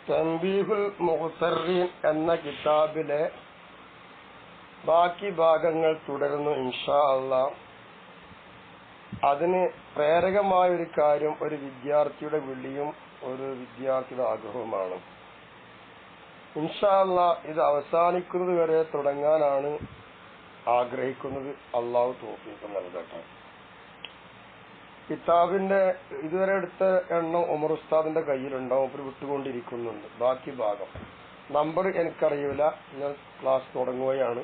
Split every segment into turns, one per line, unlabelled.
തൻബീഹുൽ മുഖ്തറീൻ എന്ന കിതാബിലെ ബാക്കി ഭാഗങ്ങൾ തുടരുന്നു ഇൻഷാ അല്ലാഹ്. അതിന് പ്രേരകമായൊരു കാര്യം ഒരു വിദ്യാർത്ഥിയുടെ വിളിയും ഒരു വിദ്യാർത്ഥിയുടെ ആഗ്രഹവുമാണ്. ഇൻഷാ അല്ലാഹ് ഇത് അവസാനിക്കുന്നത് വരെ തുടങ്ങാനാണ് ആഗ്രഹിക്കുന്നത്. അള്ളാഹു തൗഫീഖ് നൽകട്ടെ. കിതാബിന്റെ ഇതുവരെ എടുത്ത എണ്ണം ഉമർ ഉസ്താദിന്റെ കയ്യിലുണ്ടാവും, അവർ വിട്ടുകൊണ്ടിരിക്കുന്നുണ്ട്. ബാക്കി ഭാഗം നമ്പർ എനിക്കറിയില്ല, ഞാൻ ക്ലാസ് തുടങ്ങുകയാണ്.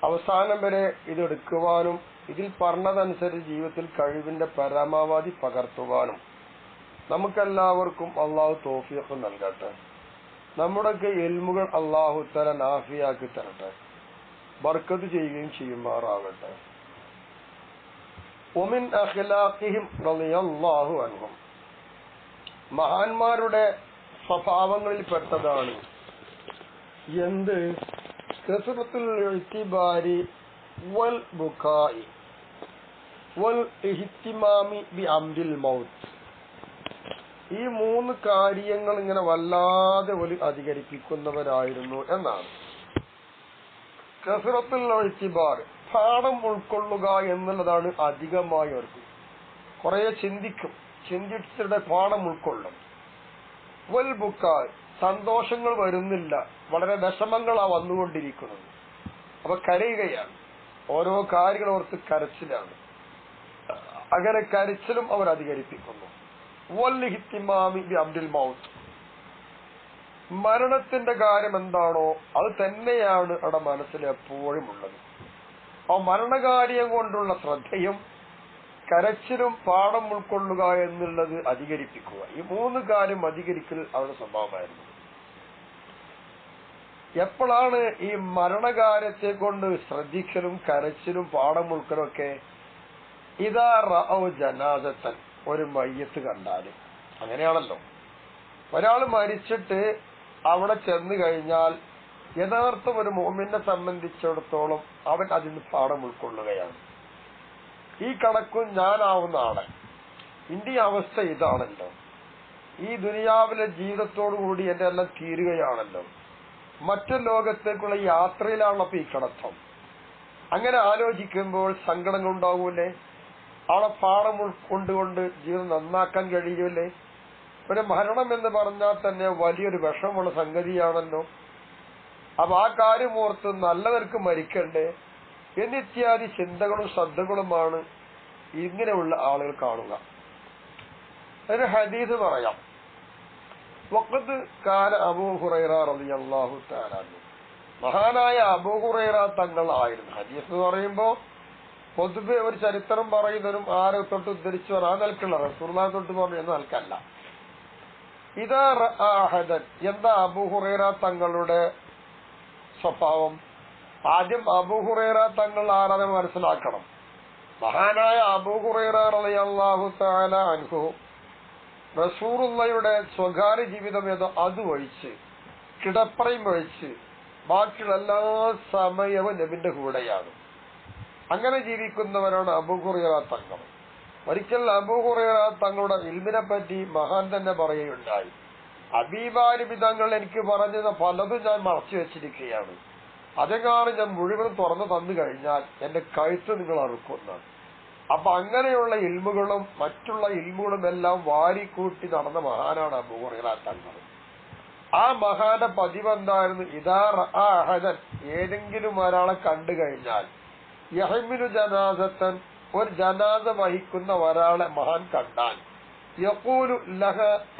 അവസാനം വരെ ഇത് എടുക്കുവാനും ഇതിൽ പറഞ്ഞതനുസരിച്ച് ജീവിതത്തിൽ കഴിവിന്റെ പരമാവധി പകർത്തുവാനും നമുക്കെല്ലാവർക്കും അള്ളാഹു തൗഫീഖ് നൽകട്ടെ. നമ്മുടെയൊക്കെ ഇൽമുകൾ അള്ളാഹു തആല നാഫിയാക്കി തരട്ടെ, ബർക്കത്ത് ചെയ്യുകയും ചെയ്യുമാറാവട്ടെ. വമിൻ അഖ്ലാഖിഹിം റളിയല്ലാഹു അൻഹും, മഹാന്മാരുടെ സ്വഭാവങ്ങളിൽ പെട്ടതാണ് എന്ത്? കസ്റത്തുൽ ഇഅ്തിബാരി വൽ ബുകാഇ വൽ ഇഹ്തിമാമി ബി അംരിൽ മൗത്ത്. ഈ മൂന്ന് കാര്യങ്ങൾ ഇങ്ങനെ വല്ലാതെ ഒരു അധികരിപ്പിക്കുന്നവരായിരുന്നു എന്നാണ്. കസ്റത്തുൽ ഇഅ്തിബാർ, പാഠം ഉൾക്കൊള്ളുക എന്നുള്ളതാണ് അധികമായി അവർക്ക്. കുറെ ചിന്തിക്കും, ചിന്തിച്ചിട്ട് പാഠം ഉൾക്കൊള്ളും. വൽ ബുക്കാ, സന്തോഷങ്ങൾ വരുന്നില്ല, വളരെ വിഷമങ്ങളാ വന്നുകൊണ്ടിരിക്കുന്നത്, അപ്പൊ കരയുകയാണ്. ഓരോ കാര്യങ്ങൾ ഓർത്ത് കരച്ചിലാണ്. അങ്ങനെ കരച്ചിലും അവർ അധികരിപ്പിക്കുന്നു. വൽ ഇഹ്തിമാമി ബി അംരിൽ മൗത്ത്, മരണത്തിന്റെ കാര്യം എന്താണോ അത് തന്നെയാണ് അവിടെ മനസ്സിൽ എപ്പോഴും ഉള്ളത്. ആ മരണകാര്യം കൊണ്ടുള്ള ശ്രദ്ധയും കരച്ചിലും പാഠം ഉൾക്കൊള്ളുക എന്നുള്ളത് അധികരിപ്പിക്കുക, ഈ മൂന്ന് കാര്യം അധികരിക്കൽ അവരുടെ സ്വഭാവമായിരുന്നു. എപ്പോഴാണ് ഈ മരണകാര്യത്തെ കൊണ്ട് ശ്രദ്ധിക്കലും കരച്ചിലും പാഠം ഉൾക്കലും ഒക്കെ? ഇദാ റഅൗ ജനാസത്തൻ, ഒരു മയ്യത്ത് കണ്ടാല്. അങ്ങനെയാണല്ലോ, ഒരാൾ മരിച്ചിട്ട് അവിടെ ചെന്ന് കഴിഞ്ഞാൽ യഥാർത്ഥം ഒരു മുഅ്മിനെ സംബന്ധിച്ചിടത്തോളം അവൻ അതിന് പാഠം ഉൾക്കൊള്ളുകയാണ്. ഈ കണക്കും ഞാനാവുന്ന ആളെ, ഇന്റെ അവസ്ഥ ഇതാണല്ലോ, ഈ ദുനിയാവിലെ ജീവിതത്തോടുകൂടി എന്റെ എല്ലാം തീരുകയാണല്ലോ, മറ്റു ലോകത്തേക്കുള്ള യാത്രയിലാണല്ലോ ഈ കടത്തം. അങ്ങനെ ആലോചിക്കുമ്പോൾ സങ്കടങ്ങൾ ഉണ്ടാവൂലേ? അവിടെ പാഠം ഉൾക്കൊണ്ടുകൊണ്ട് ജീവിതം നന്നാക്കാൻ കഴിയൂലേ? ഒരു മരണം എന്ന് പറഞ്ഞാൽ തന്നെ വലിയൊരു വിഷമമുള്ള സംഗതിയാണല്ലോ. അപ്പൊ ആ കാര്യം ഓർത്ത് നല്ലവർക്ക് മരിക്കണ്ടേ എന്നിത്യാദി ചിന്തകളും ശ്രദ്ധകളുമാണ് ഇങ്ങനെയുള്ള ആളുകൾ കാണുക. ഒരു ഹദീസ് പറയാം. വഖദ് കാന അബൂ ഹുറൈറ റളിയല്ലാഹു തആല അൻഹു, മഹാനായ അബൂ ഹുറൈറ തങ്ങൾ ആയിരുന്നു. ഹദീസ് എന്ന് പറയുമ്പോ പൊതുവെ ഒരു ചരിത്രം പറയുന്നവരും ആരെ തൊട്ട് ഉദ്ധരിച്ചു ആ നിലക്കുള്ള റസൂലുള്ളാഹിയെ തൊട്ട് പറഞ്ഞു എന്ന നിലക്കല്ല. ഇദാ റഅ അഹദൻ, എന്താ അബൂ ഹുറൈറ തങ്ങളുടെ സ്വഭാവം? ആദ്യം അബൂ ഹുറൈറ തങ്ങൾ ആരാധന മനസ്സിലാക്കണം. മഹാനായ അബൂ ഹുറൈറ റളിയല്ലാഹു തആല അൻഹു റസൂലുള്ളാഹിയുടെ സ്വകാര്യ ജീവിതം ഏതോ അത് ഒഴിച്ച്, കിടപ്പറയും ഒഴിച്ച് ബാക്കിയുള്ള എല്ലാ സമയവും നബിന്റെ കൂടെയാണ്. അങ്ങനെ ജീവിക്കുന്നവരാണ് അബൂ ഹുറൈറ തങ്ങൾ. ഒരിക്കൽ അബൂ ഹുറൈറ തങ്ങളുടെ ഇൽമിനെ പറ്റി മഹാൻ തന്നെ പറയുകയുണ്ടായി. ഹബീബാനബി തങ്ങൾ എനിക്ക് പറഞ്ഞത് പലതും ഞാൻ മറച്ചു വെച്ചിരിക്കുകയാണ്, അതെങ്ങാണ് ഞാൻ മുഴുവൻ തുറന്നു തന്നു കഴിഞ്ഞാൽ എന്റെ കഴുത്ത് നിങ്ങൾ അറുക്കുന്നതാണ്. അപ്പൊ അങ്ങനെയുള്ള ഇൽമുകളും മറ്റുള്ള ഇൽമുകളും എല്ലാം വാരിക്കൂട്ടി നടന്ന മഹാനാണ് അബൂ ഹുറൈറ തങ്ങൾ. ആ മഹാന്റെ പതിവ് എന്തായിരുന്നു? ഇദാ റഅ അഹദൻ, ഏതെങ്കിലും ഒരാളെ കണ്ടു കഴിഞ്ഞാൽ, യഹ്മിലു ജനാസത്തൻ, ഒരു ജനാസ വഹിക്കുന്ന ഒരാളെ മഹാൻ കണ്ടാൽ, യഖൂലു ലഹ,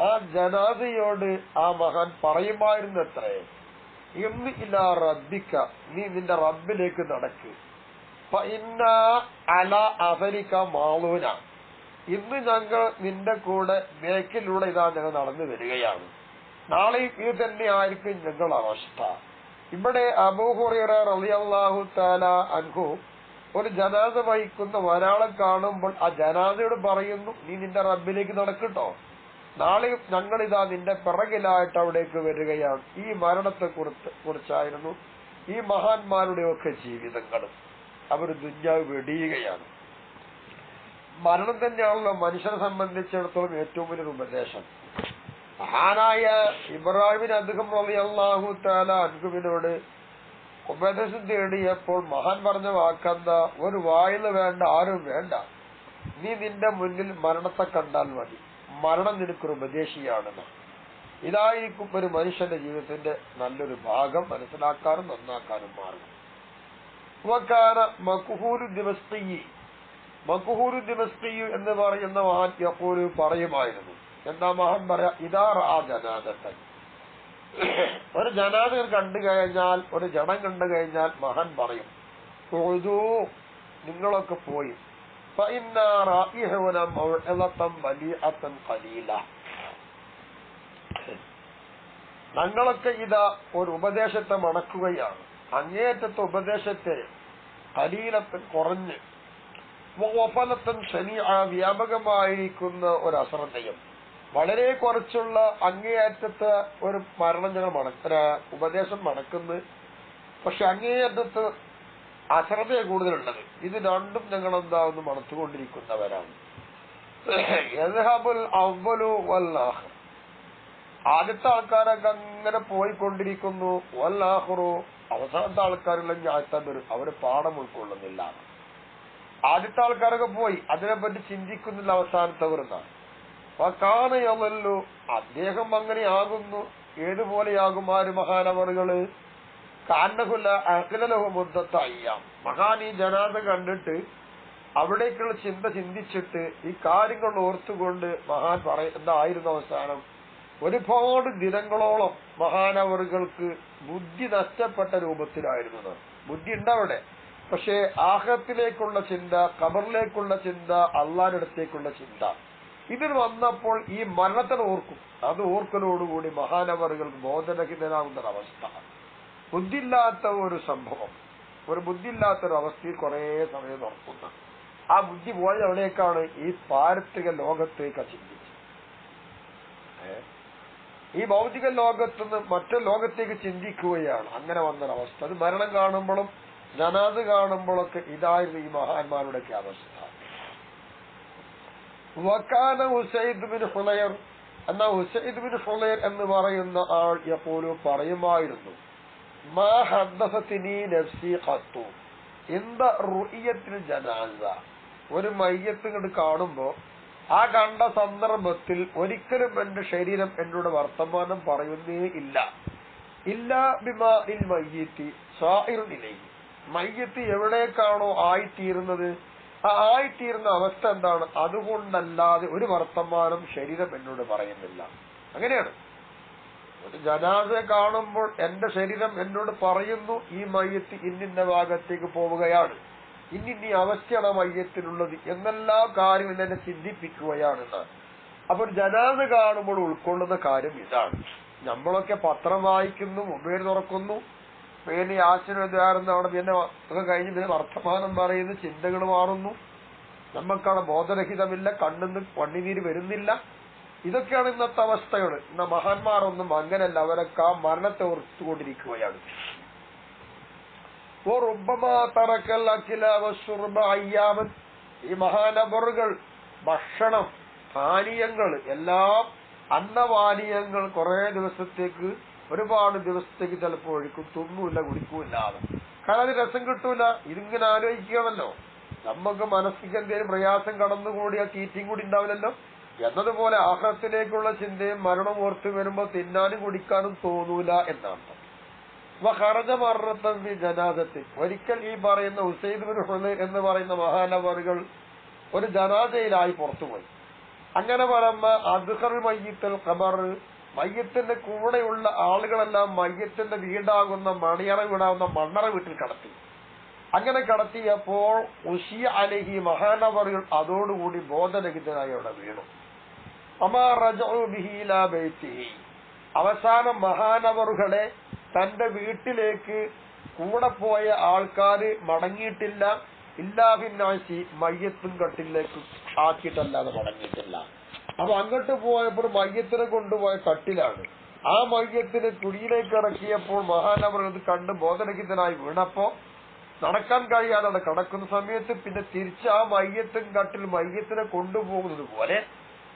ആ ജനാസയോട് ആ മഹാൻ പറയുമായിരുന്നു എത്രേ, ഇന്ന് ഇലാ റബ്ബിക, നീ നിന്റെ റബ്ബിലേക്ക് നടക്ക്, ഫഇന്നാ അലാ അസരിക മാളൂന, ഇന്ന് ഞങ്ങൾ നിന്റെ കൂടെ ബേക്കിലൂടെ ഇതാ ഞങ്ങൾ നടന്നു വരികയാണ്, നാളെ ഇത് തന്നെ ആയിരിക്കും ഞങ്ങളുടെ അവസ്ഥ. ഇവിടെ അബൂ ഹുറൈറ റളിയല്ലാഹു തആല അൻഹു ഒരു ജനാസ വഹിക്കുന്ന ഒരാളെ കാണുമ്പോൾ ആ ജനാസയോട് പറയുന്നു, നീ നിന്റെ റബ്ബിലേക്ക് നടക്കട്ടോ, നാളെ ഞങ്ങളിതാ നിന്റെ പിറകിലായിട്ട് അവിടേക്ക് വരികയാണ്. ഈ മരണത്തെ കുറിച്ചായിരുന്നു ഈ മഹാന്മാരുടെയൊക്കെ ജീവിതങ്ങളും. അവർ ദുനിയാവ് വെടിയുകയാണ്. മരണം തന്നെയാണല്ലോ മനുഷ്യനെ സംബന്ധിച്ചിടത്തോളം ഏറ്റവും വലിയൊരു ഉപദേശം. മഹാനായ ഇബ്രാഹിമിന് അദ്ദേഹം റളിയല്ലാഹു തആല അൻഹുവിനോട് ഉപദേശം തേടിയപ്പോൾ മഹാൻ പറഞ്ഞ വാക്കെന്താ? ഒരു വായില് വേണ്ട, ആരും വേണ്ട, നീ നിന്റെ മുന്നിൽ മരണത്തെ കണ്ടാൽ മതി, മരണം നിനക്കൊരു ഉപദേശിയാണെന്ന്. ഇതായിരിക്കും ഒരു മനുഷ്യന്റെ ജീവിതത്തിന്റെ നല്ലൊരു ഭാഗം, മനസ്സിലാക്കാനും നന്നാക്കാനും മാർഗം. മഖ്ഹൂലു ദിമസ്ഖി എന്ന് പറയുന്ന മഹാൻ യഖൂലു പറയുമായിരുന്നു. എന്താ മഹാൻ പറയാ? ഇദാ റഅ ജനാദത്തൻ, ഒരു ജനാദ കണ്ടു കഴിഞ്ഞാൽ, ഒരു ജനം കണ്ടു കഴിഞ്ഞാൽ മഹാൻ പറയും, നിങ്ങളൊക്കെ പോയി, ഞങ്ങളൊക്കെ ഇതാ ഒരു ഉപദേശത്തെ മണക്കുകയാണ്, അങ്ങേയറ്റത്തെ ഉപദേശത്തെ ഖലീലത്തൻ കുറഞ്ഞ്, വഫലത്തൻ ശനിഅ വ്യാപകമായിരിക്കുന്ന ഒരു അശ്രദ്ധയും, വളരെ കുറച്ചുള്ള അങ്ങേയറ്റത്തെ ഒരു മരണം ഞങ്ങൾ ഉപദേശം മണക്കുന്നു, പക്ഷെ അങ്ങേയറ്റത്ത് അശ്രദ്ധയെ കൂടുതലുള്ളത്. ഇത് രണ്ടും ഞങ്ങൾ എന്താവുന്നു മണത്തുകൊണ്ടിരിക്കുന്നവരാണ്. ആദ്യത്തെ ആൾക്കാരൊക്കെ അങ്ങനെ പോയിക്കൊണ്ടിരിക്കുന്നു, വല്ലാഹുറു അവസാനത്തെ ആൾക്കാരുള്ള അവര് പാഠം ഉൾക്കൊള്ളുന്നില്ല. ആദ്യത്തെ ആൾക്കാരൊക്കെ പോയി, അതിനെപ്പറ്റി ചിന്തിക്കുന്നില്ല അവസാനത്തവർ എന്നാണ്. കാനയല്ലോ അദ്ദേഹം അങ്ങനെ ആകുന്നു. ഏതുപോലെയാകും ആര്? മഹാനവറുകള് കാന്നഹുല്ല അഖിലലഹു മുദ്ദത്തയ്യാം. മഹാൻ ഈ ജനാദ കണ്ടിട്ട് അവിടേക്കുള്ള ചിന്ത ചിന്തിച്ചിട്ട് ഈ കാര്യങ്ങൾ ഓർത്തുകൊണ്ട് മഹാൻ എന്തായിരുന്നു അവസാനം? ഒരുപാട് ദിനങ്ങളോളം മഹാനവറുകൾക്ക് ബുദ്ധി നഷ്ടപ്പെട്ട രൂപത്തിലായിരുന്നു. ബുദ്ധി ഉണ്ടവിടെ, പക്ഷേ ആഖിറത്തിലേക്കുള്ള ചിന്ത, ഖബറിലേക്കുള്ള ചിന്ത, അള്ളാന്റെ അടുത്തേക്കുള്ള ചിന്ത, ഇതിൽ വന്നപ്പോൾ ഈ മരണത്തെ ഓർക്കും. അത് ഓർക്കലോടുകൂടി മഹാനവറുകൾക്ക് ബോധരഹിതനാകുന്ന അവസ്ഥ, ബുദ്ധിയില്ലാത്ത ഒരു സംഭവം, ഒരു ബുദ്ധിയില്ലാത്തൊരു അവസ്ഥയിൽ കുറെ സമയം നടക്കുന്ന ആ ബുദ്ധി പോയത് എവിടേക്കാണ്? ഈ പാരത്രിക ലോകത്തേക്ക് ചിന്തിച്ച്, ഈ ഭൗതിക ലോകത്തുനിന്ന് മറ്റു ലോകത്തേക്ക് ചിന്തിക്കുകയാണ്. അങ്ങനെ വന്നൊരവസ്ഥ. അത് മരണം കാണുമ്പോഴും ജനാദ് കാണുമ്പോഴൊക്കെ ഇതായിരുന്നു ഈ മഹാന്മാരുടെയൊക്കെ അവസ്ഥ. വകാന ഉസൈദ് ബിൻ ഹുലൈർ എന്ന ഉസൈദ് ബിൻ ഹുലൈർ എന്ന് പറയുന്ന ആൾ എപ്പോഴും പറയുമായിരുന്നു, മാ ഹദ്ദസനി നഫ്സി ഖത്തു ഇന്ദ റുഇയത്തിൽ ജനാസ. ഒരു മയ്യത്ത് കണ്ട് കാണുമ്പോ ആ കണ്ട സന്ദർഭത്തിൽ ഒരിക്കലും എന്റെ ശരീരം എന്നോട് വർത്തമാനം പറയുന്നേ ഇല്ല. ഇല്ലാ ബിമാഇൽ മയ്യിത്തി സായിറുൻ ഇലൈഹി. മയ്യത്ത് എവിടേക്കാണോ ആയിത്തീരുന്നത്, ആ ആയിത്തീരുന്ന അവസ്ഥ എന്താണ്, അതുകൊണ്ടല്ലാതെ ഒരു വർത്തമാനം ശരീരം എന്നോട് പറയുന്നില്ല. അങ്ങനെയാണ്. ഒരു ജനാസയെ കാണുമ്പോൾ എന്റെ ശരീരം എന്നോട് പറയുന്നു, ഈ മയ്യത്ത് ഇന്നിന്ന ഭാഗത്തേക്ക് പോവുകയാണ്, ഇന്നിന്ന അവസ്ഥയാണ് മയ്യത്തിനുള്ളത് എന്നെല്ലാ കാര്യം എന്നെ ചിന്തിപ്പിക്കുകയാണെന്ന്. അപ്പൊ ഒരു ജനാസ കാണുമ്പോൾ ഉൾക്കൊള്ളുന്ന കാര്യം ഇതാണ്. നമ്മളൊക്കെ പത്രം വായിക്കുന്നു, മൊബൈൽ തുറക്കുന്നു, പേര് ആശീർവാദം അവിടെ പിന്നെ ഒക്കെ കഴിഞ്ഞ് പിന്നെ വർത്തമാനം പറയുന്നു, ചിന്തകൾ മാറുന്നു, നമുക്കവിടെ ബോധരഹിതമില്ല, കണ്ണിന്ന് കണ്ണുനീര് വരുന്നില്ല. ഇതൊക്കെയാണ് ഇന്നത്തെ അവസ്ഥകൾ. ഇന്ന മഹാന്മാരൊന്നും അങ്ങനല്ല, അവരൊക്കെ ആ മരണത്തെ ഓർത്തുകൊണ്ടിരിക്കുകയാണ്. ഈ മഹാനബറുകൾ ഭക്ഷണം, പാനീയങ്ങൾ, എല്ലാം അന്നപാനീയങ്ങൾ കുറെ ദിവസത്തേക്ക്, ഒരുപാട് ദിവസത്തേക്ക് ചിലപ്പോൾ ഒഴിക്കും, തിന്നൂല്ല, കുടിക്കൂല്ലാതെ. കാരണം അത് രസം കിട്ടൂല. ഇതിങ്ങനെ ആലോചിക്കണമല്ലോ, നമുക്ക് മനസ്സിക്ക് എന്തെങ്കിലും പ്രയാസം കടന്നുകൂടി ആ തീറ്റയും കൂടി ഉണ്ടാവില്ലല്ലോ എന്നതുപോലെ ആഹാരത്തിലേക്കുള്ള ചിന്തയും മരണം ഓർത്തു വരുമ്പോ തിന്നാനും കുടിക്കാനും തോന്നൂല എന്നാണ്. ഖറജ മർറത്തൻ ഫി ജനാസത്തി. ഒരിക്കൽ ഈ പറയുന്ന ഉസൈദ് ബിൻ ഹുലൈർ എന്ന് പറയുന്ന മഹാനവറുകൾ ഒരു ജനാസയിലായി പുറത്തുപോയി. അങ്ങനെ പറയുമ്പോ അദ്ഖർ മയ്യിത്തുൽ ഖബർ, മയ്യത്തിന്റെ കൂടെയുള്ള ആളുകളെല്ലാം മയ്യത്തിന്റെ വീടാകുന്ന മണിയറ വീടാകുന്ന മണ്ണറ വീട്ടിൽ കടത്തി. അങ്ങനെ കടത്തിയപ്പോൾ ഉശിയ അലഹി, മഹാനവറുകൾ അതോടുകൂടി ബോധരഹിതനായി അവിടെ വീണു. അമാ റജഉ ബിഹി ഇലാ ബൈതിഹി. അവസാനം മഹാനവറുകളെ തന്റെ വീട്ടിലേക്ക് കൂടെ പോയ ആൾക്കാര് മടങ്ങിയിട്ടില്ല. ഇല്ലാഹിന്നാശി, മയ്യത്തും കട്ടിലേക്ക് ആക്കിയിട്ടല്ലാതെ മടങ്ങിയിട്ടില്ല. അപ്പൊ അങ്ങോട്ട് പോയപ്പോൾ മയ്യത്തിനെ കൊണ്ടുപോയ കട്ടിലാണ്. ആ മയ്യത്തിന് കുഴിയിലേക്ക് ഇറക്കിയപ്പോൾ മഹാനവറുകൾ കണ്ട് ബോധരഹിതനായി വീണപ്പോ നടക്കാൻ കഴിയാതെ കിടക്കുന്ന സമയത്ത് പിന്നെ തിരിച്ച് ആ മയ്യത്തും കട്ടിൽ മയ്യത്തിനെ കൊണ്ടുപോകുന്നത് പോലെ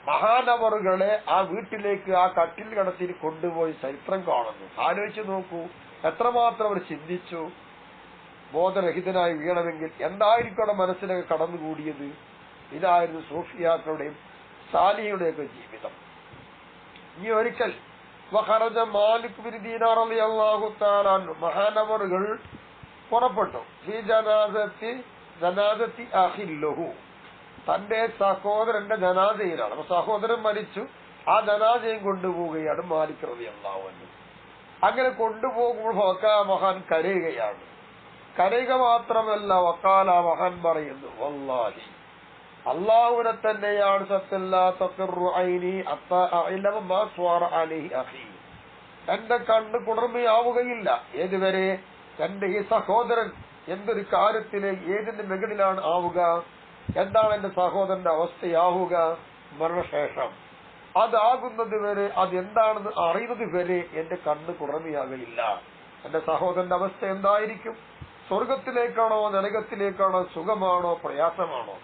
മഹാനവറുകളെ ആ വീട്ടിലേക്ക് ആ കട്ടിൽ കടത്തി കൊണ്ടുപോയി ചരിത്രം കാണുന്നു. ആലോചിച്ച് നോക്കൂ, എത്രമാത്രം അവർ ചിന്തിച്ചു. ബോധരഹിതനായി വീണമെങ്കിൽ എന്തായിരിക്കണം മനസ്സിലൊക്കെ കടന്നുകൂടിയത്. ഇതായിരുന്നു സൂഫിയാക്കളുടെയും സാലിയുടെയൊക്കെ ജീവിതം. ഇനി ഒരിക്കൽ വഖറജ മാലിക് ബിൻ ദീനാർ റളിയല്ലാഹു തആല അൻഹു മഹാനവറുകൾ പുറപ്പെട്ടു. ഫീ ജനാസത്തി അഖില്ലഹു, തന്റെ സഹോദരന്റെ ജനാസയിലാണ്. അപ്പൊ സഹോദരൻ മരിച്ചു, ആ ജനാസയും കൊണ്ടുപോവുകയാണ് മാലിക് റളിയല്ലാഹു അൻഹു. അങ്ങനെ കൊണ്ടുപോകുമ്പോൾ വക്കാ മഹാൻ കരയുകയാണ്. കരയുക മാത്രമല്ല, വക്കാല മഹാൻ പറയുന്നു, വല്ലാഹി അല്ലാഹുവിനെ തന്നെയാണ് സത്യം, ലാ തഖറു ഐനി ഹത്താ അഅലമ മാ സ്വാറ അലൈഹി അഖീ, എന്റെ കണ്ണ് കുളിർമയാവുകയില്ല ഏതുവരെ എന്റെ ഈ സഹോദരൻ എന്തൊരു കാര്യത്തിലെ ഏതിന്റെ മുകളിലാണ് ആവുക, എന്താണ് എന്റെ സഹോദരന്റെ അവസ്ഥയാവുക മരണശേഷം, അതാകുന്നത് വരെ, അതെന്താണെന്ന് അറിയുന്നത് വരെ എന്റെ കണ്ണ് കുളിർമയാകയില്ല. എന്റെ സഹോദരന്റെ അവസ്ഥ എന്തായിരിക്കും? സ്വർഗത്തിലേക്കാണോ നരകത്തിലേക്കാണോ, സുഖമാണോ പ്രയാസമാണോ,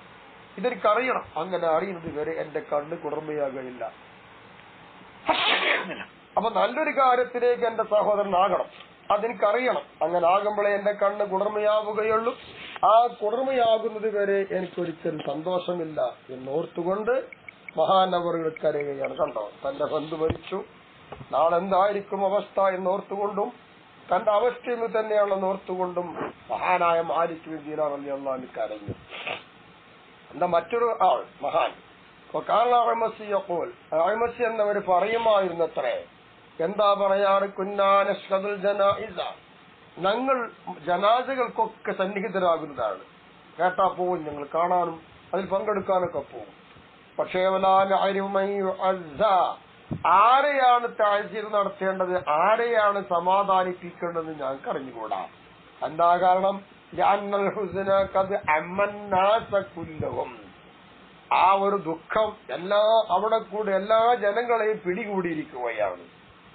ഇതെനിക്കറിയണം. അങ്ങനെ അറിയുന്നത് വരെ എന്റെ കണ്ണ് കുളിർമയാകയില്ല. അപ്പൊ നല്ലൊരു കാര്യത്തിലേക്ക് എന്റെ സഹോദരനാകണം, അതെനിക്കറിയണം. അങ്ങനെ ആകുമ്പോഴേ എന്റെ കണ്ണ് കുളിർമയാവുകയുള്ളൂ. ആ കുളിർമയാകുന്നത് വരെ എനിക്കൊരിക്കലും സന്തോഷമില്ല എന്നോർത്തുകൊണ്ട് മഹാനവറുകൾ കരയുകയാണ്. കണ്ടോ, തന്റെ ബന്ധു മരിച്ചു, നാളെന്തായിരിക്കും അവസ്ഥ എന്നോർത്തുകൊണ്ടും തന്റെ അവസ്ഥയിൽ തന്നെയാണെന്ന് ഓർത്തുകൊണ്ടും മഹാനായ മാലിക് ബിൻ ദീനാർ റളിയല്ലാഹു അൻഹു കരഞ്ഞു. എന്താ മറ്റൊരു ആൾ മഹാൻ അഅ്മസി എന്നവർ പറയുമായിരുന്നത്രേ, എന്താ പറയാറ്, കുന്നാനഷ്ഹദുൽ ജനായിസ, ഞങ്ങൾ ജനാസകൾക്കൊക്കെ സന്നിഹിതരാകുന്നതാണ്. കേട്ടാ പോവും, ഞങ്ങൾ കാണാനും അതിൽ പങ്കെടുക്കാനൊക്കെ പോകും. പക്ഷേ ആരെയാണ് താഴ്ചീത് നടത്തേണ്ടത്, ആരെയാണ് സമാധാനിപ്പിക്കേണ്ടത് ഞങ്ങൾക്ക് അറിഞ്ഞുകൂടാ. എന്താ കാരണം? ആ ഒരു ദുഃഖം അവിടെ കൂടെ എല്ലാ ജനങ്ങളെയും പിടികൂടിയിരിക്കുകയാണ്.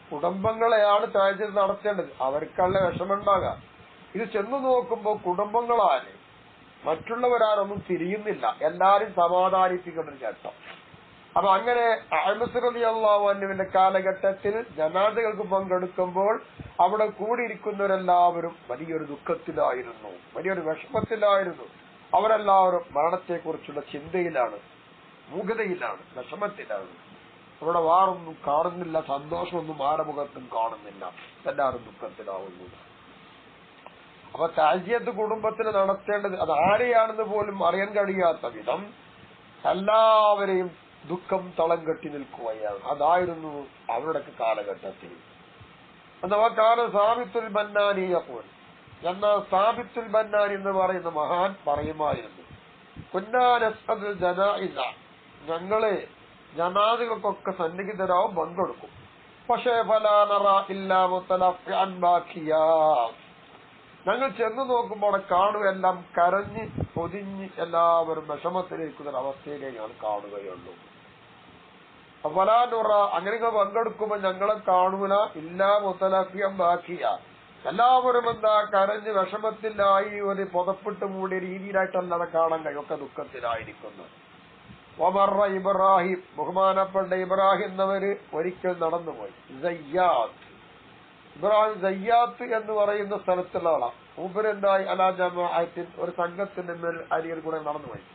കുടുംബങ്ങളെയാണ് താഴ്ചീത് നടത്തേണ്ടത്, അവർക്കല്ല വിഷമുണ്ടാകാം. ഇത് ചെന്നു നോക്കുമ്പോൾ കുടുംബങ്ങളാണ്, മറ്റുള്ളവരാരൊന്നും തിരിയുന്നില്ല, എല്ലാരും സമാധാനിപ്പിക്കേണ്ട ഒരു ഘട്ടം. അപ്പൊ അങ്ങനെ അഅ്മസി റളിയല്ലാഹു അൻഹുവിന്റെ കാലഘട്ടത്തിൽ ജനാസകൾക്ക് പങ്കെടുക്കുമ്പോൾ അവിടെ കൂടിയിരിക്കുന്നവരെല്ലാവരും വലിയൊരു ദുഃഖത്തിലായിരുന്നു, വലിയൊരു വിഷമത്തിലായിരുന്നു. അവരെല്ലാവരും മരണത്തെക്കുറിച്ചുള്ള ചിന്തയിലാണ്, മൂകതയിലാണ്, വിഷമത്തിലാണ്. അവിടെ വാറൊന്നും കാണുന്നില്ല, സന്തോഷമൊന്നും ആരമുഖത്തും കാണുന്നില്ല, എല്ലാവരും ദുഃഖത്തിലാവുന്നു. അപ്പൊ താഴ്ചയത്ത് കുടുംബത്തിന് നടത്തേണ്ടത് അത് ആരെയാണെന്ന് പോലും അറിയാൻ കഴിയാത്ത വിധം എല്ലാവരെയും ദുഃഖം തളം കെട്ടി നിൽക്കുകയാണ്. അതായിരുന്നു അവരുടെ കാലഘട്ടത്തിൽ. അഥവാ കാല സാബിത്തുൽ ബന്നാനി യഖൂൽ, എന്നാൽ സാബിത്തുൽ ബന്നാനി എന്ന് പറയുന്ന മഹാൻ പറയുമായിരുന്നു, കുന്നാ നസ്അദുൽ ജനായിസ, ഞങ്ങളെ ജനാസകൾക്കൊക്കെ സന്നിഹിതരാവും, പങ്കെടുക്കും. പക്ഷേ ഫലാ നറാ ഇല്ലാ മുതലഫിഅൻ ബാക്കിയാ, ഞങ്ങൾ ചെന്നു നോക്കുമ്പോൾ കാണുകയെല്ലാം കരഞ്ഞ് പൊതിഞ്ഞ് എല്ലാവരും വിഷമത്തിലിരിക്കുന്ന അവസ്ഥയിലേക്കാണ് കാണുകയുള്ളൂ. ഫലാനുറ, അങ്ങനെ പങ്കെടുക്കുമ്പോൾ ഞങ്ങളെ കാണൂല, ഇല്ലാ മുതലഫിഅൻ ബാക്കിയ, എല്ലാവരും എന്താ കരഞ്ഞ് വിഷമത്തിലായി ഒരു പുതപ്പിട്ട് മൂടിയ രീതിയിലായിട്ടല്ലാതെ കാണാൻ കഴിയും, ഒക്കെ ദുഃഖത്തിലായിരിക്കുന്നു. വമറ ഇബ്രാഹിം, ബഹുമാനപ്പെട്ട ഇബ്രാഹിം എന്നവര് ഒരിക്കൽ നടന്നുപോയി. ഇബ്രാഹിം സയ്യാത്ത് എന്ന് പറയുന്ന സ്ഥലത്തുള്ള ആളാണ്. മൂപ്പരെന്തായി അലാ ജമാഅത്തിൻ, ഒരു സംഘത്തിന്റെ മേൽ അരികിൽ കൂടെ നടന്നുപോയി.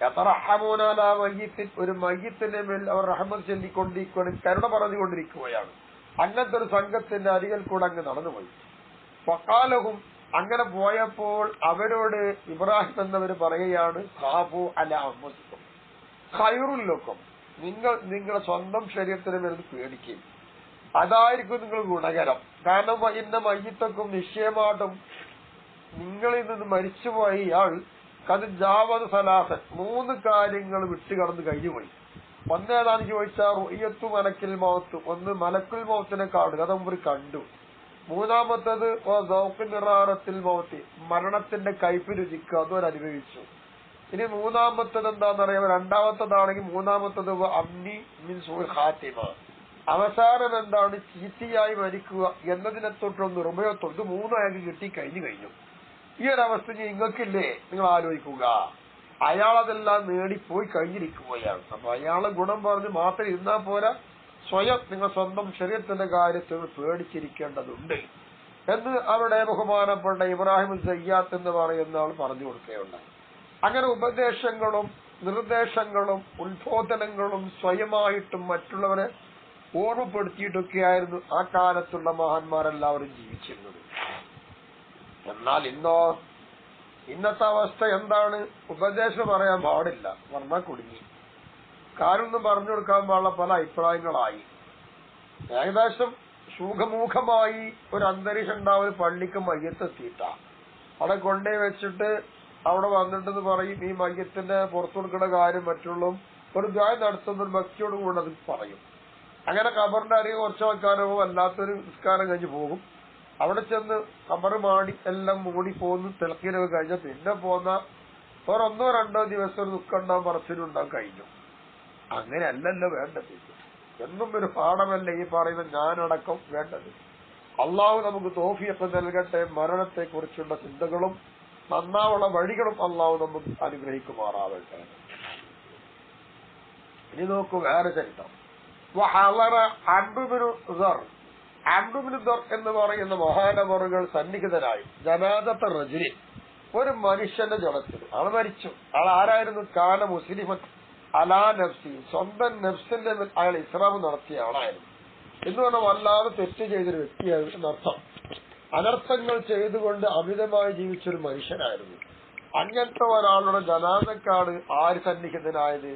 യതറഹമൂന അലാ മയ്യിത്തിൻ, ഒരു മയ്യിത്തിന്റെ മേൽ അവർ റഹ്മത്ത് ചൊല്ലിക്കൊണ്ടിരിക്കുകയാണ്, കരുണ പറഞ്ഞുകൊണ്ടിരിക്കുകയാണ്. അങ്ങനത്തെ ഒരു സംഘത്തിന്റെ അരികിൽ കൂടെ അങ്ങ് നടന്നുപോയി. ഫഖാലഹും, അങ്ങനെ പോയപ്പോൾ അവരോട് ഇബ്രാഹിം എന്നവർ പറയുകയാണ്, ഖാഫു അലാ അൻഫുസികും ഖൈറുൽ ലക്കും, നിങ്ങൾ നിങ്ങളുടെ സ്വന്തം ശരീരത്തിന് മേൽ പേടിക്കും, അതായിരിക്കും നിങ്ങൾ ഗുണകരം. കാരണം ഇന്ന മയ്യിത്തക്കും, നിശ്ചയമായിട്ടും നിങ്ങളിൽ നിന്ന് മരിച്ചുപോയ ഇയാൾ കത് ജാവത് സലാസൻ, 3 കാര്യങ്ങൾ വിട്ടുകടന്ന് കഴിഞ്ഞുപോയി. ഒന്നേതാന്ന് ചോദിച്ചാൽ റുയ്യത്തു മലക്കിൽ മൗത്ത്, ഒന്ന് മലക്കുൽ മൗത്തിനെ കാണുക, അത് മുമ്പ് കണ്ടു. മൂന്നാമത്തത് നിറാറത്തിൽ മൗത്തി, മരണത്തിന്റെ കയ്പ് രുചിക്കുക, അതുവരെ അനുഭവിച്ചു. ഇനി മൂന്നാമത്തത് എന്താണെന്നറിയാം, രണ്ടാമത്തതാണെങ്കിൽ മൂന്നാമത്തത് അമ്നി മിൻ സൂഇ ഖാത്തിമ, അവസാനം എന്താണ്, ചീത്തയായി മരിക്കുക എന്നതിനെ തൊട്ടൊന്ന് റുബയത്തൊട്ട് 3 അയാൾക്ക് കിട്ടി കഴിഞ്ഞു. ഈ ഒരവസ്ഥ നിങ്ങൾക്കില്ലേ, നിങ്ങൾ ആലോചിക്കുക. അയാളതെല്ലാം നേടിപ്പോയി കഴിഞ്ഞിരിക്കുകയാണ്. അപ്പൊ അയാളെ ഗുണം പറഞ്ഞ് മാത്രം ഇരുന്നാ പോരാ, സ്വയം നിങ്ങൾ സ്വന്തം ശരീരത്തിന്റെ കാര്യത്തിൽ പേടിച്ചിരിക്കേണ്ടതുണ്ട് എന്ന് അവിടെ ബഹുമാനപ്പെട്ട ഇബ്രാഹിം സയ്യാത്ത് എന്ന് പറയുന്ന ആൾ പറഞ്ഞു കൊടുക്കുകയുണ്ടായി. അങ്ങനെ ഉപദേശങ്ങളും നിർദ്ദേശങ്ങളും ഉത്ബോധനങ്ങളും സ്വയമായിട്ടും മറ്റുള്ളവരെ ഓർമ്മപ്പെടുത്തിയിട്ടൊക്കെയായിരുന്നു ആ കാലത്തുള്ള മഹാന്മാരെല്ലാവരും ജീവിച്ചിരുന്നത്. എന്നാൽ ഇന്നത്തെ അവസ്ഥ എന്താണ്? ഉപദേശം പറയാൻ പാടില്ല, പറഞ്ഞാൽ കുടുങ്ങി. കാര്യമൊന്നും പറഞ്ഞു കൊടുക്കാൻ പാടുള്ള പല അഭിപ്രായങ്ങളായി. ഏകദേശം സുഖമുഖമായി ഒരു അന്തരീക്ഷം ഉണ്ടാവും. പള്ളിക്ക് മയ്യത്തെത്തിയിട്ട അവിടെ കൊണ്ടേ വെച്ചിട്ട് അവിടെ വന്നിട്ടെന്ന് പറയും ഈ മയ്യത്തിന്റെ പുറത്തു കൊടുക്കുന്ന കാര്യം മറ്റുള്ള ഒരു ദ്വായ നടത്തുന്ന ഒരു ഭക്തിയോട് കൂടെ അത് പറയും. അങ്ങനെ ഖബറിന്റെ അരികെ കുറച്ച് ആൾക്കാരോ വല്ലാത്തൊരു നിസ്കാരം കഴിഞ്ഞ് പോകും. അവിടെ ചെന്ന് ഖബർ മാടി എല്ലാം മൂടി പോന്ന് തിളക്കിനൊക്കെ കഴിഞ്ഞ പിന്നെ പോന്ന ഒരൊന്നോ രണ്ടോ ദിവസം ഒരു ദുഃഖം ഉണ്ടാവും, പറച്ചിലുണ്ടാവും, കഴിഞ്ഞു. അങ്ങനെയല്ലല്ലോ വേണ്ടത്. എന്നും ഒരു പാഠമല്ല ഈ പറയുന്ന ഞാനടക്കം വേണ്ടത്. അള്ളാഹു നമുക്ക് തൗഫീഖ് നൽകട്ടെ. മരണത്തെ കുറിച്ചുള്ള ചിന്തകളും നന്നാവുള്ള വഴികളും അള്ളാഹു നമുക്ക് അനുഗ്രഹിക്കുമാറാവട്ടെ. ഇനി നോക്കൂ വേറെ ചരിത്രം. എന്ന് പറയുന്ന മഹാനവറുകൾ സന്നിഹിതരായി ജനാദത്തെ റജുലി, ഒരു മനുഷ്യന്റെ ജനത്തിൽ ആൾ മരിച്ചു. ആൾ ആരായിരുന്നു? കാന മുസ്ലിമൻ അലാ നഫ്സി, സ്വന്തം നഫ്സിന്റെ മേൽ അയാൾ ഇസ്ലാം നടത്തിയ ആളായിരുന്നു. എന്ന് പറഞ്ഞാൽ വല്ലാതെ തെറ്റ് ചെയ്തൊരു വ്യക്തിയായിരുന്നു അർത്ഥം. അനർത്ഥങ്ങൾ ചെയ്തുകൊണ്ട് അമിതമായി ജീവിച്ചൊരു മനുഷ്യനായിരുന്നു. അങ്ങനത്തെ ഒരാളുടെ ജനാദക്കാണ് ആര് സന്നിഹിതനായത്?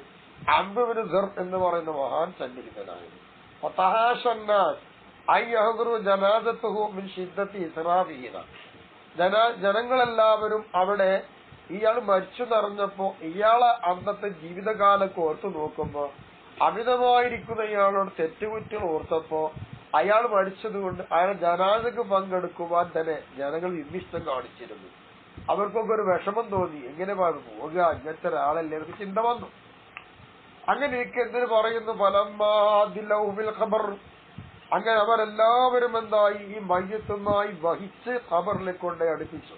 അംബ് ബിൻ സർ എന്ന് പറയുന്ന മഹാൻ സന്നിഹിതനായത്. ജനങ്ങളെല്ലാവരും അവിടെ ഇയാൾ മരിച്ചു നിറഞ്ഞപ്പോ ഇയാളെ അന്നത്തെ ജീവിതകാലൊക്കെ ഓർത്തു നോക്കുമ്പോ അമിതമായിരിക്കുന്ന ഇയാളോട് തെറ്റുകുറ്റങ്ങൾ ഓർത്തപ്പോ അയാൾ മരിച്ചതുകൊണ്ട് അയാൾ ജനാസക്ക് പങ്കെടുക്കുവാൻ തന്നെ ജനങ്ങൾ വിമ്മിഷ്ടം കാണിച്ചിരുന്നു. അവർക്കൊക്കെ ഒരു വിഷമം തോന്നി. എങ്ങനെ പോകുക, ഇങ്ങനത്തെ ഒരാളല്ലേ എന്നൊക്കെ ചിന്ത വന്നു. അങ്ങനെ എനിക്ക് എന്തിനു പറയുന്നു? ഫലമ്മാദിൽ ഖബർ, അങ്ങനെ അവരെല്ലാവരും എന്തായി ഈ മയ്യത്തുമായി വഹിച്ച് ഖബറിലേക്ക് കൊണ്ടേ അടുപ്പിച്ചു.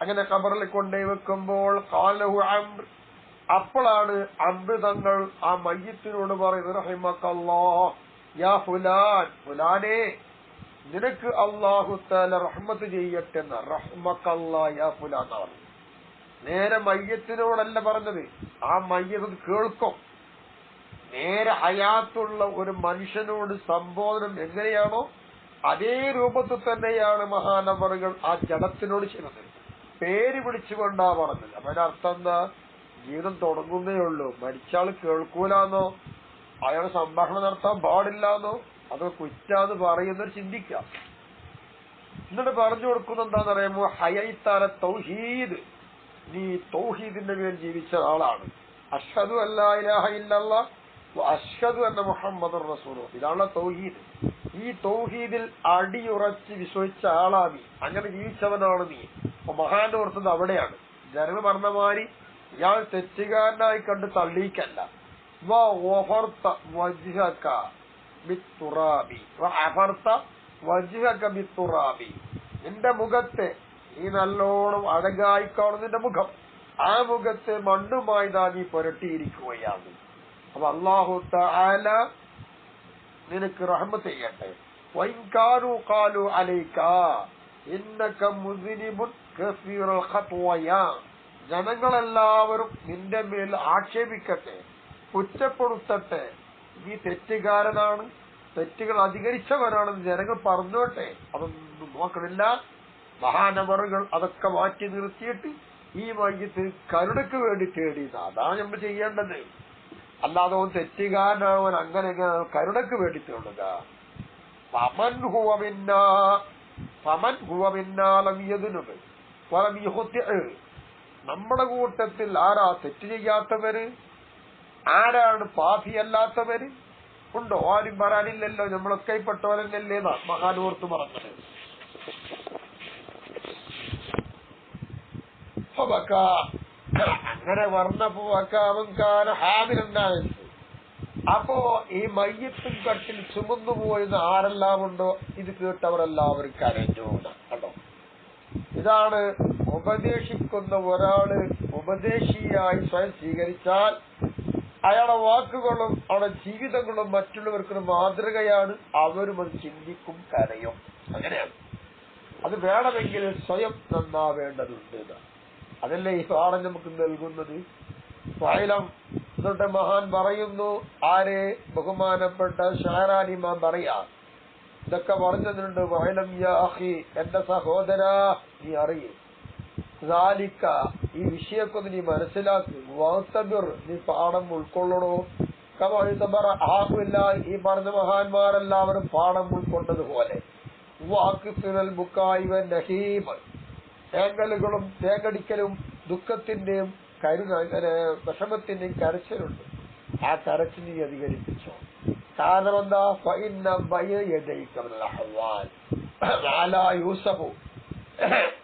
അങ്ങനെ ഖബറിൽ കൊണ്ടേ വെക്കുമ്പോൾ ഖാലഹു അംർ, അപ്പോഴാണ് അംർ തങ്ങൾ ആ മയ്യത്തിനോട് പറയുന്നത് റഹിമക്കല്ലാഹ് യാ ഫുലാൻ, ഫുലാനെ നിനക്ക് അല്ലാഹു തആല റഹ്മത്ത് ചെയ്യട്ടെ എന്ന്. റഹ്മക്കല്ലാഹ് യാ ഫുലാൻ എന്ന് പറഞ്ഞു. നേരെ മയ്യത്തിനോടല്ല പറഞ്ഞത്, ആ മയ്യത്ത് കേൾക്കും. നേരെ ഹയാത്തുള്ള ഒരു മനുഷ്യനോട് സംബോധനം എങ്ങനെയാണോ അതേ രൂപത്തിൽ തന്നെയാണ് മഹാനവറുകൾ ആ ജഡത്തിനോട് ചെയ്തത്. പേര് വിളിച്ചുകൊണ്ടാ പറഞ്ഞത്. അപ്പൊ അതിന്റെ അർത്ഥം എന്താ? ജീവിതം തുടങ്ങുന്നേ ഉള്ളൂ, മരിച്ചാൾ കേൾക്കൂലെന്നോ അയാൾ സംഭാഷണം നടത്താൻ പാടില്ലെന്നോ അതോ കുറ്റാന്ന് പറയുന്നവർ ചിന്തിക്കാം. എന്നിട്ട് പറഞ്ഞു കൊടുക്കുന്ന എന്താന്ന് പറയുമ്പോ ഹയൈത്താല തൗഹീദ്, നീ തൗഹീദിന്റെ മേൽ ജീവിച്ച ആളാണ്. അഷ്ഹദു അല്ലാ ഇലാഹ ഇല്ലല്ലാഹ് വ അഷ്ഹദു അന്ന മുഹമ്മദുർ റസൂലുള്ളാഹ്, ഇതാണ് തൗഹീദ്. ഈ തൗഹീദിൽ അടിയുറച്ച് വിശ്വസിച്ച ആളാ നീ, അങ്ങനെ ജീവിച്ചവനാണ് നീ. അപ്പൊ മഹാന്റെ ഓർത്തത് അവിടെയാണ്. ജനങ്ങൾ പറഞ്ഞ മാതിരി ഇയാൾ തെറ്റുകാരനായി കണ്ട് തള്ളിക്കല്ല. നിന്റെ മുഖത്തെ നീ നല്ലോണം അഴകായി കാണുന്നതിന്റെ മുഖം, ആ മുഖത്തെ മണ്ണുമായി നീ പുരട്ടിയിരിക്കുകയാണ്. അപ്പൊ അല്ലാഹു തആല നിനക്ക് റഹ്മത്ത് ചെയ്യട്ടെ. വൈൻകാനു ഖാലു അലൈക ഇന്നക മുസ്ലിമുൻ കസീറുൽ ഖത്വയ, ജനങ്ങളെല്ലാവരും നിന്റെ മേൽ ആക്ഷേപിക്കട്ടെ, കുറ്റപ്പെടുത്തട്ടെ, നീ തെറ്റുകാരനാണ്, തെറ്റുകൾ അധികരിച്ചവരാണെന്ന് ജനങ്ങൾ പറഞ്ഞോട്ടെ. അതൊന്നും നോക്കണില്ല. മഹാനവറുകൾ അതൊക്കെ മാറ്റി നിർത്തിയിട്ട് ഈ മയ്യത്ത് കരുണയ്ക്ക് വേണ്ടി തേടിയത്. അതാണ് നമ്മൾ ചെയ്യേണ്ടത്. അല്ലാതെ അവൻ തെറ്റുകാരനാവൻ അങ്ങനെ കരുണയ്ക്ക് വേണ്ടി തേടുക. ഫമൻ ഹുവ മിന്നാ ലം യദ്നുബ് വലം യുഖ്തിഅ, നമ്മുടെ കൂട്ടത്തിൽ ആരാ തെറ്റ് ചെയ്യാത്തവര്, ആരാണ് പാപിയല്ലാത്തവര് ഉണ്ടോ? ആരും പറയാനില്ലല്ലോ. നമ്മളൊക്കെ പെട്ടവരല്ലേ മഹാനോർത്ത് പറഞ്ഞത്. അങ്ങനെ പറഞ്ഞപ്പോ അവൻ കാല ഹാദിലുണ്ടായത്. അപ്പോ ഈ മയ്യത്തും കട്ടിൽ ചുമന്നു പോയെന്ന് ആരെല്ലാം ഉണ്ടോ ഇത് കേട്ടവരെല്ലാവരും കരഞ്ഞു. കണ്ടോ, ഇതാണ് ഉപദേശിക്കുന്ന ഒരാള് ഉപദേശിയായി സ്വയം സ്വീകരിച്ചാൽ അയാളുടെ വാക്കുകളും അവരുടെ ജീവിതങ്ങളും മറ്റുള്ളവർക്കൊരു മാതൃകയാണ്. അവരും അത് ചിന്തിക്കും, കരയും. അങ്ങനെയാണ്. അത് വേണമെങ്കിൽ സ്വയം നന്നാവേണ്ടതുണ്ട്. അതല്ലേ ഈ പാഠം നമുക്ക് നൽകുന്നത്. ഫഅലം എന്നിട്ട് മഹാൻ പറയുന്നു, ആരെ? ബഹുമാനപ്പെട്ട ഷഅറാനി ഇമാം പറയാ, ഇതൊക്കെ പറഞ്ഞതിനുണ്ട്. ഫഅലം യാ അഖി, എന്റെ സഹോദരാ, നീ അറിയേ, ذَلِكَ ഈ വിഷയമൊക്കെ നീ മനസ്സിലാക്കി. വഅ്തബിർ, നീ പാഠം ഉൾക്കൊള്ളണോ. കമഅ്തബറ ഹൗലാഇ, ഈ പറഞ്ഞ മഹാന്മാരെല്ലാവരും പാഠം ഉൾക്കൊണ്ടതുപോലെ. വഅക്സിറൽ ബുകാഇ വന്നഹീബ്, തേങ്ങലുകളും തേങ്ങടിക്കലും ദുഃഖത്തിന്റെയും വിഷമത്തിന്റെയും കരച്ചിലുണ്ട്. ആ കരച്ചിൽ നീ അധികരിപ്പിച്ചോ. കാരണം എന്താ? ഫഇന്ന ബയദൈക മിനൽ അഹ്വാൽ അലാ യൂസഫു,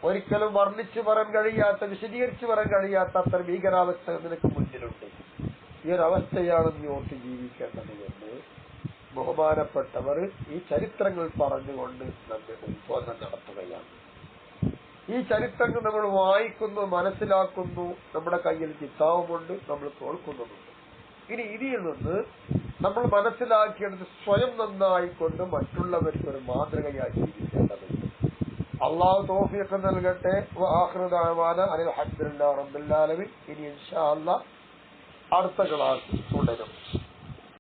ഒരിക്കലും വർണ്ണിച്ചു പറയാൻ കഴിയാത്ത, വിശദീകരിച്ചു പറയാൻ കഴിയാത്ത അത്ര ഭീകരാവസ്ഥ നിനക്ക് മുന്നിലുണ്ട്. ഈ ഒരവസ്ഥയാണ് നീ ഓർത്ത് ജീവിക്കേണ്ടത് എന്ന് ബഹുമാനപ്പെട്ടവർ ഈ ചരിത്രങ്ങൾ പറഞ്ഞുകൊണ്ട് നമ്മെ ഉത്ബോധനം നടത്തുകയാണ്. ഈ ചരിത്രങ്ങൾ നമ്മൾ വായിക്കുന്നു, മനസ്സിലാക്കുന്നു, നമ്മുടെ കയ്യിൽ കിതാബുമുണ്ട്, നമ്മൾ കേൾക്കുന്നുമുണ്ട്. ഇനി ഇതിൽ നിന്ന് നമ്മൾ മനസ്സിലാക്കിയെടുത്ത് സ്വയം നന്നായിക്കൊണ്ട് മറ്റുള്ളവർക്ക് ഒരു മാതൃകയായി ജീവിക്കേണ്ടതുണ്ട്. അള്ളാഹു തൗഫീഖ് നൽകട്ടെ. വആഖിറു ദഅവാന അൽഹംദുലില്ലാഹി റബ്ബിൽ ആലമീൻ. ഇനി ഇൻഷാ അല്ലാഹ് അടുത്ത ക്ലാസ് തുടരും.